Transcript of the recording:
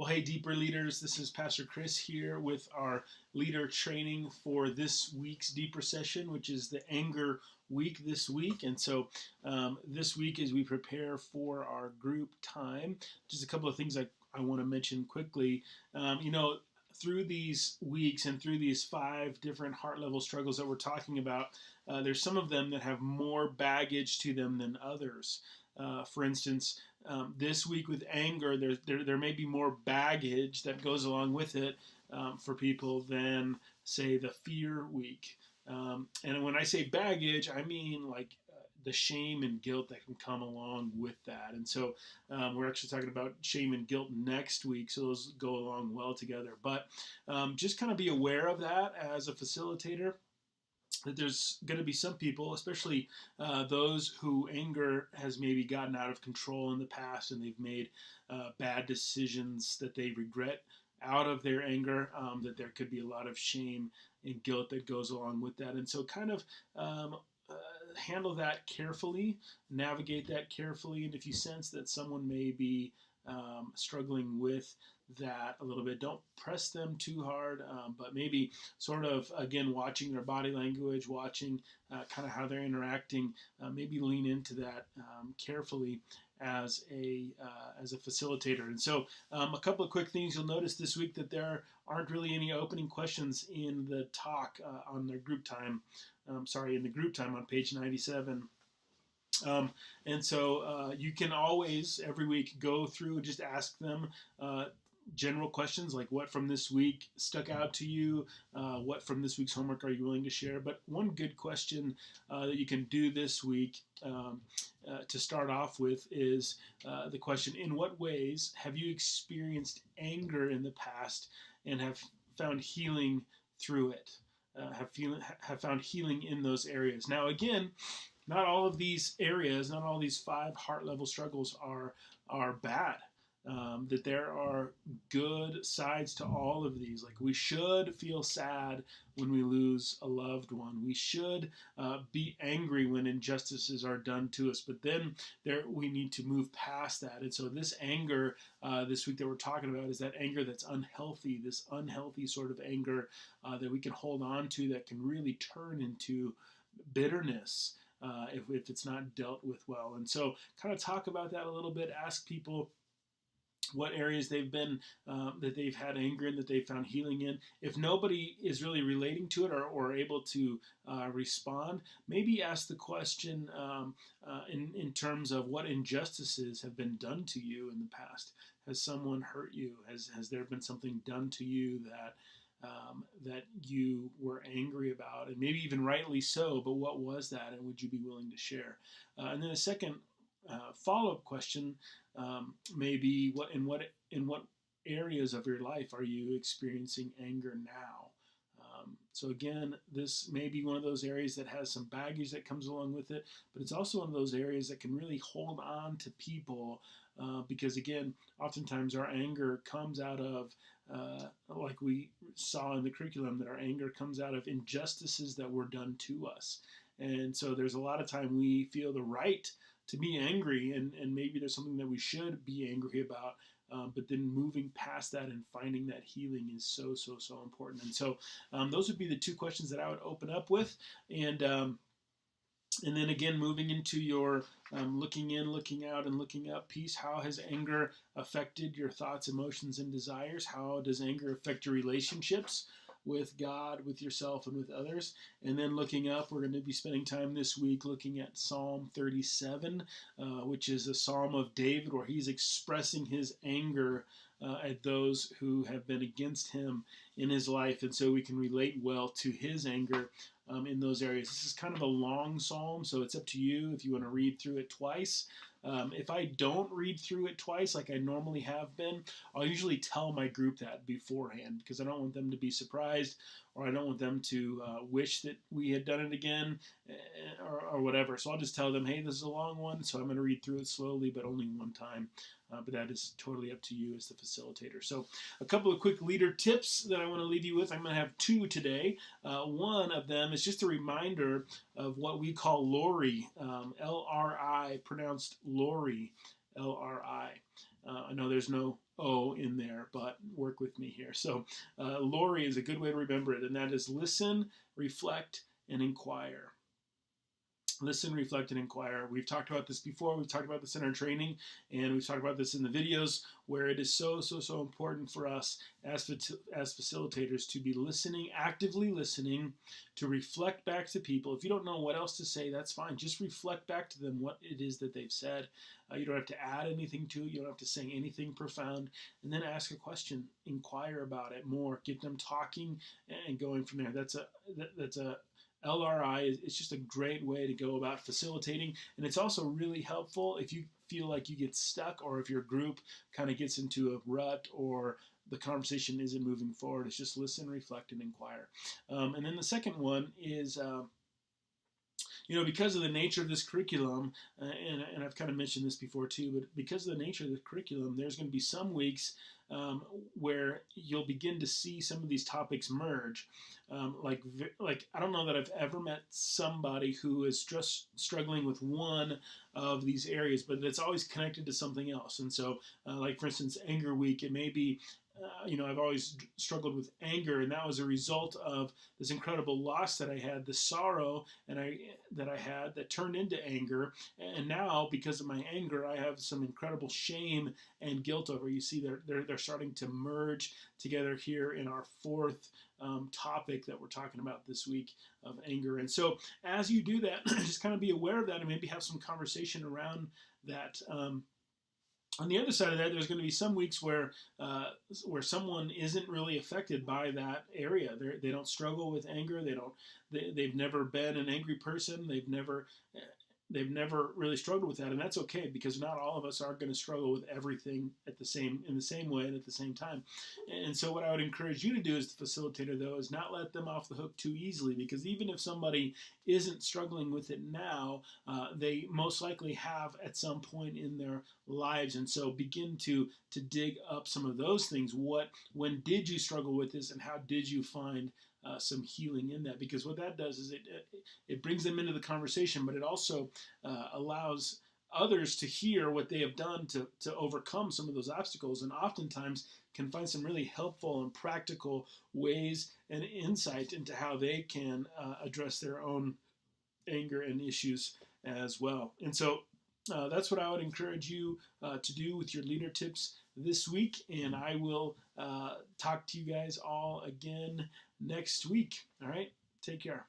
Well, hey, Deeper Leaders, this is Pastor Chris here with our leader training for this week's Deeper session, which is the anger week this week. And so this week, as we prepare for our group time, just a couple of things I want to mention quickly. Through these weeks and through these 5 different heart level struggles that we're talking about, there's some of them that have more baggage to them than others. For instance, this week with anger, there may be more baggage that goes along with it for people than, say, the fear week. And when I say baggage, I mean like the shame and guilt that can come along with that. And so we're actually talking about shame and guilt next week, so those go along well together. But just kind of be aware of that as a facilitator, that there's going to be some people, especially those who anger has maybe gotten out of control in the past and they've made bad decisions that they regret out of their anger, that there could be a lot of shame and guilt that goes along with that. And so kind of handle that carefully, navigate that carefully, and if you sense that someone may be struggling with that a little bit, don't press them too hard, but maybe sort of, again, watching their body language, watching kind of how they're interacting, maybe lean into that carefully as a facilitator. And so a couple of quick things you'll notice this week, that there aren't really any opening questions in the talk on their group time. In the group time on page 97. And so you can always, every week, go through and just ask them general questions like, what from this week stuck out to you? What from this week's homework are you willing to share? But one good question that you can do this week to start off with is the question, in what ways have you experienced anger in the past and have found healing through it? Have found healing in those areas. Now, again, not all of these areas, not all these 5 heart level struggles are bad. That there are good sides to all of these. Like, we should feel sad when we lose a loved one. We should be angry when injustices are done to us. But then we need to move past that. And so this anger this week that we're talking about is that anger that's unhealthy, this unhealthy sort of anger that we can hold on to that can really turn into bitterness if it's not dealt with well. And so kind of talk about that a little bit. Ask people what areas they've been, that they've had anger in, that they've found healing in. If nobody is really relating to it or able to respond, maybe ask the question in terms of what injustices have been done to you in the past. Has someone hurt you? Has there been something done to you that you were angry about, and maybe even rightly so, but what was that, and would you be willing to share? And then a second follow-up question may be, in what areas of your life are you experiencing anger now? So again, this may be one of those areas that has some baggage that comes along with it, but it's also one of those areas that can really hold on to people because, again, oftentimes our anger comes out of, like we saw in the curriculum, that our anger comes out of injustices that were done to us. And so there's a lot of time we feel the right to be angry, and maybe there's something that we should be angry about, but then moving past that and finding that healing is so important. And so those would be the 2 questions that I would open up with. And then again, moving into your looking in, looking out, and looking up piece. How has anger affected your thoughts, emotions, and desires? How does anger affect your relationships with God, with yourself, and with others? And then looking up, we're going to be spending time this week looking at Psalm 37, which is a psalm of David where he's expressing his anger at those who have been against him in his life. And so we can relate well to his anger in those areas. This is kind of a long psalm, so it's up to you if you want to read through it twice. If I don't read through it twice like I normally have been, I'll usually tell my group that beforehand because I don't want them to be surprised, or I don't want them to wish that we had done it again or whatever. So I'll just tell them, hey, this is a long one, so I'm going to read through it slowly, but only one time. But that is totally up to you as the facilitator. So a couple of quick leader tips that I want to leave you with. I'm going to have 2 today. One of them is just a reminder of what we call Lori, L-R-I, pronounced Lori, L-R-I. I know there's no O in there, but work with me here. So Lori is a good way to remember it, and that is listen, reflect, and inquire. Listen, reflect, and inquire. We've talked about this before. We've talked about this in our training, and we've talked about this in the videos, where it is so important for us as facilitators to be listening, actively listening, to reflect back to people. If you don't know what else to say, that's fine. Just reflect back to them what it is that they've said. You don't have to add anything to it. You don't have to say anything profound. And then ask a question. Inquire about it more. Get them talking and going from there. That's a LRI. It's just a great way to go about facilitating, and it's also really helpful if you feel like you get stuck, or if your group kind of gets into a rut, or the conversation isn't moving forward. It's just listen, reflect, and inquire. And then the second one is because of the nature of this curriculum, and I've kind of mentioned this before too, but because of the nature of the curriculum, there's going to be some weeks where you'll begin to see some of these topics merge. Like I don't know that I've ever met somebody who is just struggling with one of these areas, but it's always connected to something else. And so, like for instance, Anger Week, it may be I've always struggled with anger, and that was a result of this incredible loss that I had, the sorrow that I had that turned into anger, and now because of my anger, I have some incredible shame and guilt over. You see, they're starting to merge together here in our fourth topic that we're talking about this week of anger. And so, as you do that, just kind of be aware of that, and maybe have some conversation around that. On the other side of that, there's going to be some weeks where someone isn't really affected by that area. They don't struggle with anger. They've never been an angry person. They've never really struggled with that, and that's okay, because not all of us are going to struggle with everything in the same way and at the same time. And so what I would encourage you to do as the facilitator, though, is not let them off the hook too easily, because even if somebody isn't struggling with it now, they most likely have at some point in their lives. And so begin to dig up some of those things. When did you struggle with this, and how did you find some healing in that? Because what that does is it brings them into the conversation, but it also allows others to hear what they have done to overcome some of those obstacles, and oftentimes can find some really helpful and practical ways and insight into how they can address their own anger and issues as well. And so that's what I would encourage you to do with your leader tips this week, and I will talk to you guys all again next week. All right, take care.